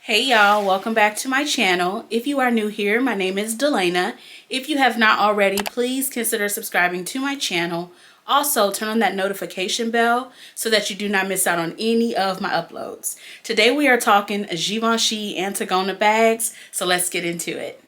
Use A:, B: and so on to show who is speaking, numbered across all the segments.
A: Hey y'all, welcome back to my channel. If you are new here, my name is Delana. If you have not already, please consider subscribing to my channel. Also, turn on that notification bell so that you do not miss out on any of my uploads. Today we are talking Givenchy Antigona bags, so let's get into it.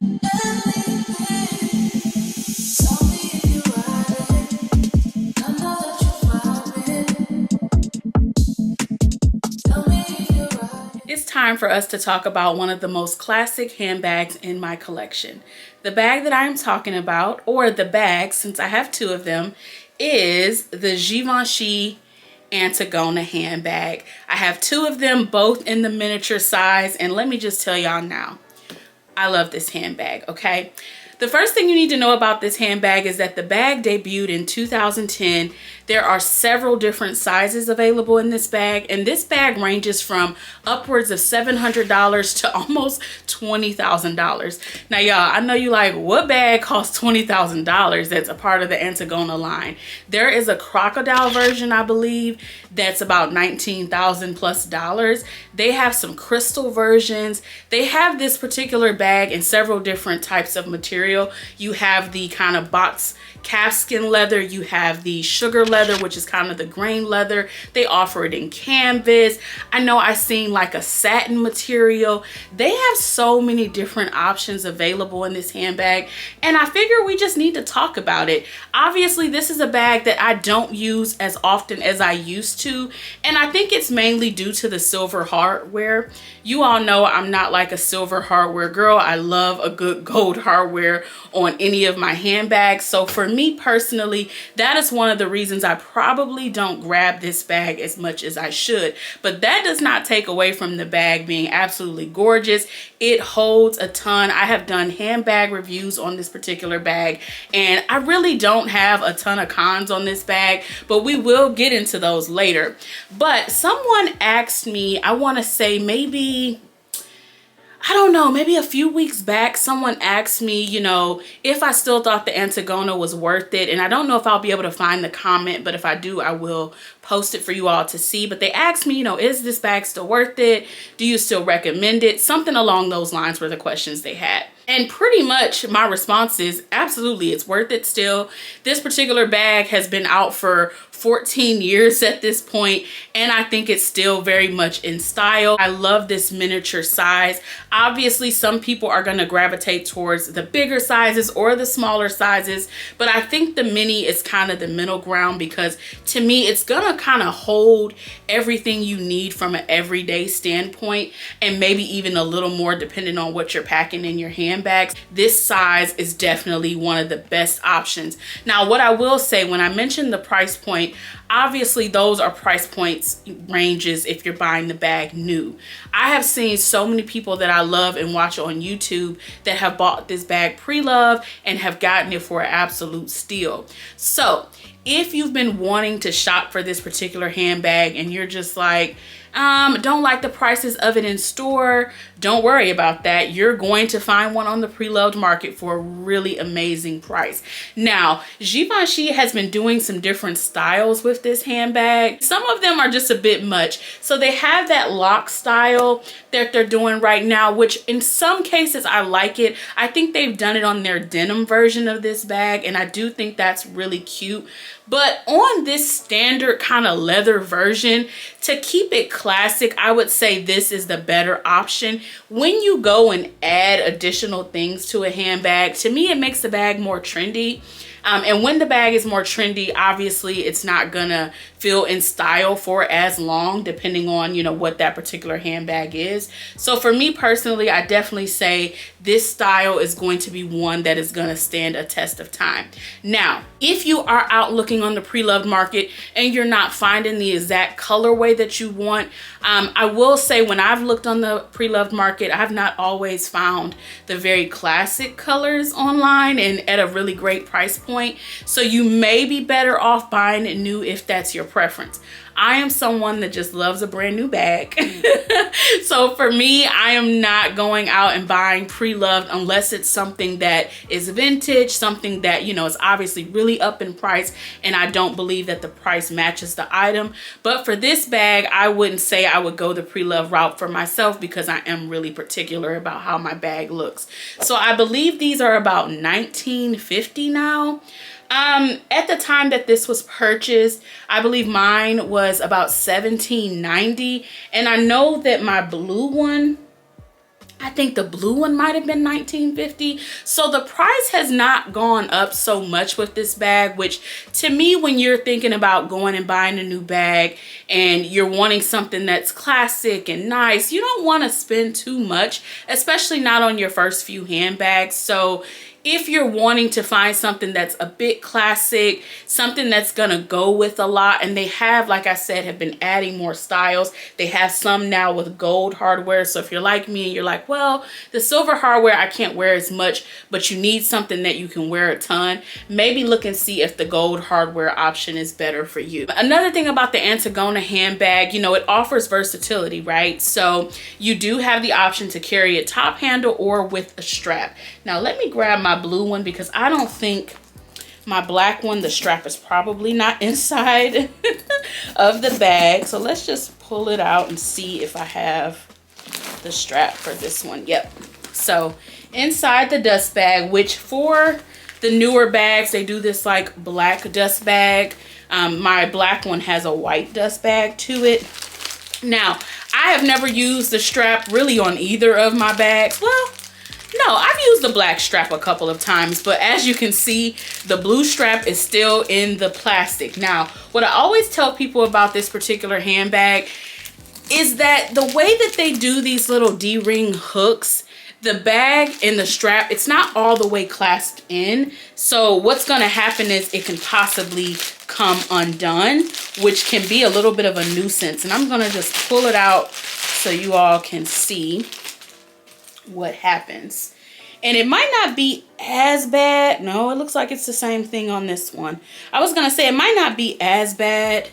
A: It's time for us to talk about one of the most classic handbags in my collection. The bag that I am talking about, or the bags, since I have two of them, is the Givenchy Antigona handbag. I have two of them, both in the miniature size, and let me just tell y'all now, I love this handbag, okay? The first thing you need to know about this handbag is that the bag debuted in 2010. There are several different sizes available in this bag, and this bag ranges from upwards of $700 to almost $20,000. Now, y'all, I know you like, what bag costs $20,000 that's a part of the Antigona line? There is a crocodile version, I believe, that's about $19,000 plus. They have some crystal versions. They have this particular bag in several different types of material. You have the kind of box calfskin leather, you have the sugar leather, which is kind of the grain leather. They offer it in canvas. I know I've seen like a satin material. They have so many different options available in this handbag, and I figure we just need to talk about it. Obviously, this is a bag that I don't use as often as I used to, and I think it's mainly due to the silver hardware. You all know I'm not like a silver hardware girl. I love a good gold hardware on any of my handbags. So for me personally, that is one of the reasons I probably don't grab this bag as much as I should. But that does not take away from the bag being absolutely gorgeous. It holds a ton. I have done handbag reviews on this particular bag, and I really don't have a ton of cons on this bag, but we will get into those later. But someone asked me, I want to say maybe, I don't know, maybe a few weeks back, someone asked me, you know, if I still thought the Antigona was worth it. And I don't know if I'll be able to find the comment, but if I do, I will post it for you all to see. But they asked me, you know, is this bag still worth it? Do you still recommend it? Something along those lines were the questions they had. And pretty much my response is absolutely, it's worth it still. This particular bag has been out for 14 years at this point, and I think it's still very much in style. I love this miniature size. Obviously, some people are going to gravitate towards the bigger sizes or the smaller sizes, but I think the mini is kind of the middle ground, because to me, it's going to kind of hold everything you need from an everyday standpoint, and maybe even a little more depending on what you're packing in your handbags. This size is definitely one of the best options. Now, what I will say, when I mentioned the price point, obviously those are price points ranges if you're buying the bag new. I have seen so many people that I love and watch on YouTube that have bought this bag pre-loved and have gotten it for an absolute steal. So if you've been wanting to shop for this particular handbag and you're just like, don't like the prices of it in store, don't worry about that. You're going to find one on the pre-loved market for a really amazing price. Now, Givenchy has been doing some different styles with this handbag. Some of them are just a bit much. So they have that lock style that they're doing right now, which in some cases I like it. I think they've done it on their denim version of this bag, and I do think that's really cute. But on this standard kind of leather version, to keep it classic, I would say this is the better option. When you go and add additional things to a handbag, to me, it makes the bag more trendy. And when the bag is more trendy, obviously it's not gonna feel in style for as long, depending on, you know, what that particular handbag is. So for me personally, I definitely say this style is going to be one that is gonna stand a test of time. Now, if you are out looking on the pre-loved market and you're not finding the exact colorway that you want, I will say when I've looked on the pre-loved market, I've not always found the very classic colors online and at a really great price point. So you may be better off buying it new if that's your preference. I am someone that just loves a brand new bag. So for me, I am not going out and buying pre-loved unless it's something that is vintage, something that, you know, is obviously really up in price and I don't believe that the price matches the item. But for this bag, I wouldn't say I would go the pre-loved route for myself because I am really particular about how my bag looks. So I believe these are about $19.50 now. At the time that this was purchased, I believe mine was about $17.90, and I know that my blue one, I think the blue one might have been $19.50. So the price has not gone up so much with this bag, which to me, when you're thinking about going and buying a new bag and you're wanting something that's classic and nice, you don't want to spend too much, especially not on your first few handbags. So if you're wanting to find something that's a bit classic, something that's gonna go with a lot, and they have, like I said, have been adding more styles. They have some now with gold hardware. So if you're like me and you're like, well, the silver hardware I can't wear as much, but you need something that you can wear a ton, maybe look and see if the gold hardware option is better for you. Another thing about the Antigona handbag, you know, it offers versatility, right? So you do have the option to carry a top handle or with a strap. Now let me grab my blue one because I don't think my black one, the strap is probably not inside of the bag. So let's just pull it out and see if I have the strap for this one. Yep. So inside the dust bag, which for the newer bags, they do this like black dust bag. My black one has a white dust bag to it. Now, I have never used the strap really on either of my bags. Well, no, I've used the black strap a couple of times, but as you can see, the blue strap is still in the plastic. Now, what I always tell people about this particular handbag is that the way that they do these little D-ring hooks, the bag and the strap, it's not all the way clasped in. So what's gonna happen is it can possibly come undone, which can be a little bit of a nuisance. And I'm gonna just pull it out so you all can see what happens. And it might not be as bad. No, it looks like it's the same thing on this one. I was gonna say it might not be as bad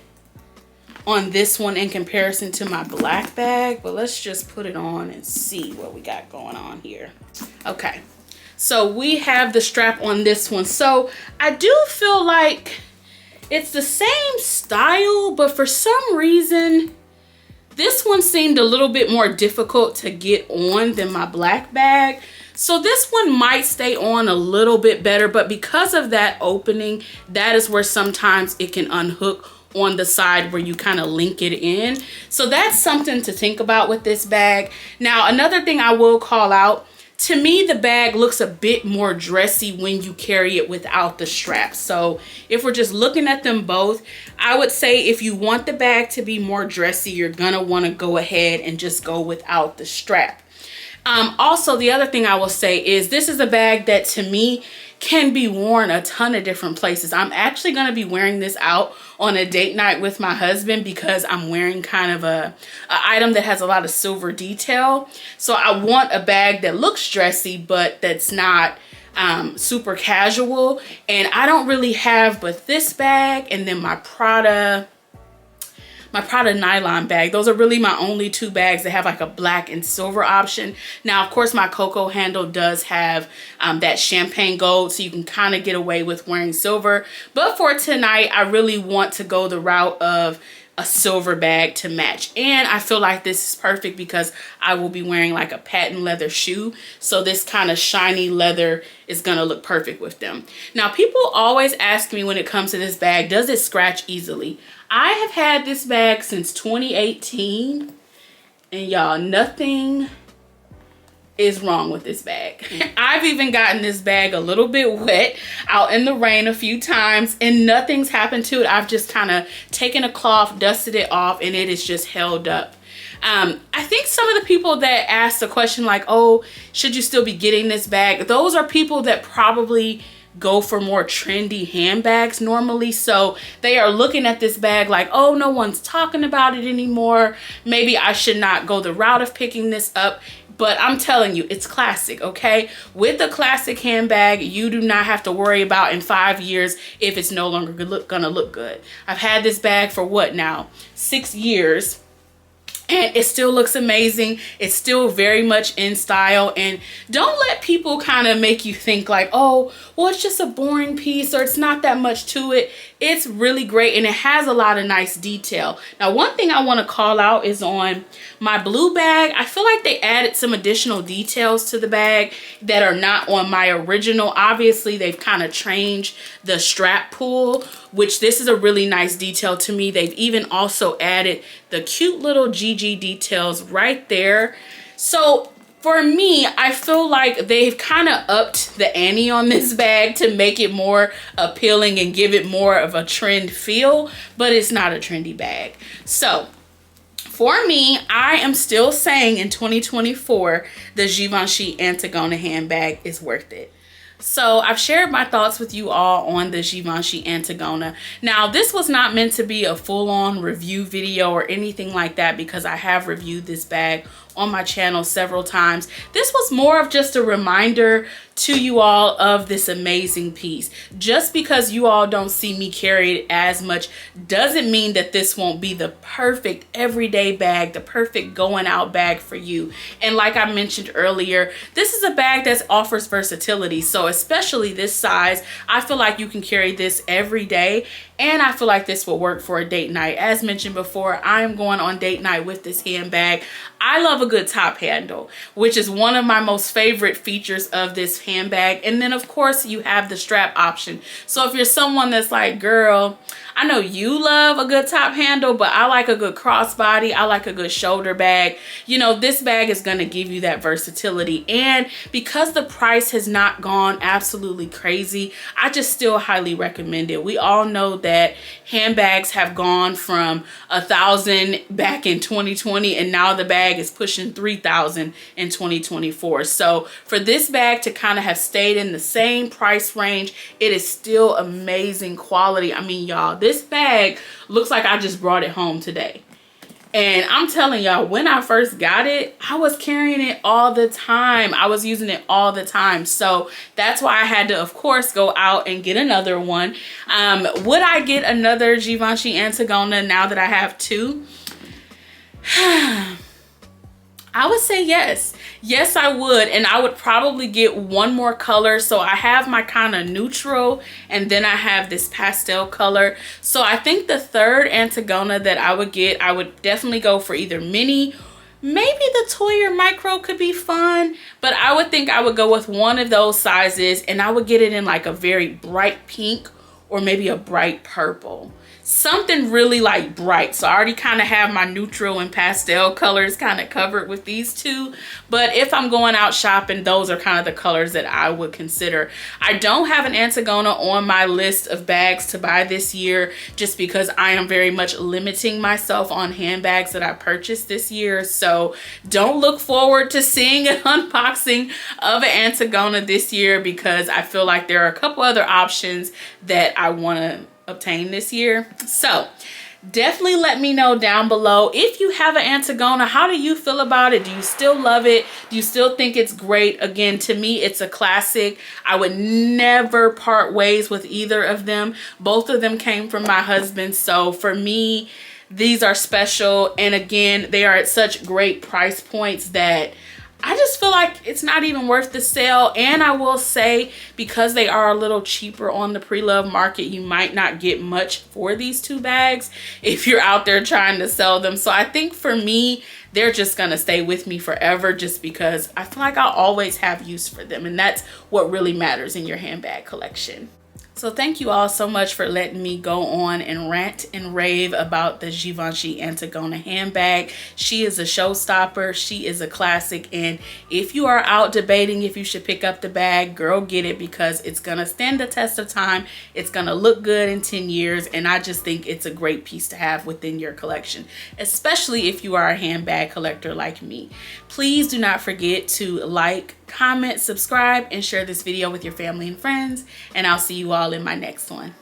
A: on this one in comparison to my black bag, but let's just put it on and see what we got going on here. Okay, so we have the strap on this one. So I do feel like it's the same style, but for some reason this one seemed a little bit more difficult to get on than my black bag. So this one might stay on a little bit better, but because of that opening, that is where sometimes it can unhook on the side where you kind of link it in. So that's something to think about with this bag. Now, another thing I will call out, to me, the bag looks a bit more dressy when you carry it without the strap. So if we're just looking at them both, I would say if you want the bag to be more dressy, you're gonna wanna go ahead and just go without the strap. Also, the other thing I will say is this is a bag that to me can be worn a ton of different places. I'm actually gonna be wearing this out on a date night with my husband because I'm wearing kind of a item that has a lot of silver detail. So I want a bag that looks dressy, but that's not super casual. And I don't really have but this bag and then my Prada nylon bag. Those are really my only two bags that have like a black and silver option. Now, of course, my Coco handle does have that champagne gold, so you can kind of get away with wearing silver. But for tonight, I really want to go the route of a silver bag to match. And I feel like this is perfect because I will be wearing like a patent leather shoe. So this kind of shiny leather is gonna look perfect with them. Now, people always ask me when it comes to this bag, does it scratch easily? I have had this bag since 2018 and y'all, nothing is wrong with this bag. I've even gotten this bag a little bit wet out in the rain a few times and nothing's happened to it. I've just kind of taken a cloth, dusted it off, and it is just held up. I think some of the people that ask the question like, oh, should you still be getting this bag? Those are people that probably go for more trendy handbags normally. So they are looking at this bag like, oh, no one's talking about it anymore. Maybe I should not go the route of picking this up. But I'm telling you, it's classic, okay? With a classic handbag, you do not have to worry about in 5 years if it's no longer gonna look good. I've had this bag for what now? 6 years. And it still looks amazing. It's still very much in style. And don't let people kind of make you think like, oh, well, it's just a boring piece or it's not that much to it. It's really great and it has a lot of nice detail. Now, one thing I want to call out is on my blue bag. I feel like they added some additional details to the bag that are not on my original. Obviously, they've kind of changed the strap pull, which this is a really nice detail to me. They've even also added the cute little GG details right there. So for me, I feel like they've kind of upped the ante on this bag to make it more appealing and give it more of a trend feel, but it's not a trendy bag. So for me, I am still saying in 2024, the Givenchy Antigona handbag is worth it. So I've shared my thoughts with you all on the Givenchy Antigona. Now, this was not meant to be a full-on review video or anything like that because I have reviewed this bag on my channel several times. This was more of just a reminder to you all of this amazing piece. Just because you all don't see me carry it as much doesn't mean that this won't be the perfect everyday bag, the perfect going out bag for you. And like I mentioned earlier, this is a bag that offers versatility. So especially this size, I feel like you can carry this every day. And I feel like this will work for a date night. As mentioned before, I am going on date night with this handbag. I love a good top handle, which is one of my most favorite features of this handbag. And then of course you have the strap option. So if you're someone that's like, girl, I know you love a good top handle, but I like a good crossbody. I like a good shoulder bag. You know, this bag is going to give you that versatility. And because the price has not gone absolutely crazy, I just still highly recommend it. We all know that handbags have gone from $1,000 back in 2020, and now the bag is pushing $3,000 in 2024. So for this bag to kind of have stayed in the same price range, it is still amazing quality. I mean, y'all, this bag looks like I just brought it home today. And I'm telling y'all, when I first got it, I was carrying it all the time. I was using it all the time. So that's why I had to, of course, go out and get another one. Would I get another Givenchy Antigona now that I have two? I would say yes. Yes, I would. And I would probably get one more color. So I have my kind of neutral and then I have this pastel color. So I think the third Antigona that I would get, I would definitely go for either mini. Maybe the toy or micro could be fun, but I would think I would go with one of those sizes and I would get it in like a very bright pink or maybe a bright purple. Something really like bright. So I already kind of have my neutral and pastel colors kind of covered with these two. But if I'm going out shopping, those are kind of the colors that I would consider. I don't have an Antigona on my list of bags to buy this year just because I am very much limiting myself on handbags that I purchased this year. So don't look forward to seeing an unboxing of an Antigona this year because I feel like there are a couple other options that I want to obtain this year. So definitely let me know down below if you have an Antigona. How do you feel about it? Do you still love it? Do you still think it's great? Again, to me, it's a classic. I would never part ways with either of them. Both of them came from my husband. So for me, these are special. And again, they are at such great price points that I just feel like it's not even worth the sale. And I will say, because they are a little cheaper on the pre-love market, you might not get much for these two bags if you're out there trying to sell them. So I think for me, they're just gonna stay with me forever just because I feel like I'll always have use for them. And that's what really matters in your handbag collection. So thank you all so much for letting me go on and rant and rave about the Givenchy Antigona handbag. She is a showstopper. She is a classic. And if you are out debating if you should pick up the bag, girl, get it because it's going to stand the test of time. It's going to look good in 10 years. And I just think it's a great piece to have within your collection, especially if you are a handbag collector like me. Please do not forget to like, comment, subscribe, and share this video with your family and friends. And I'll see you all in my next one.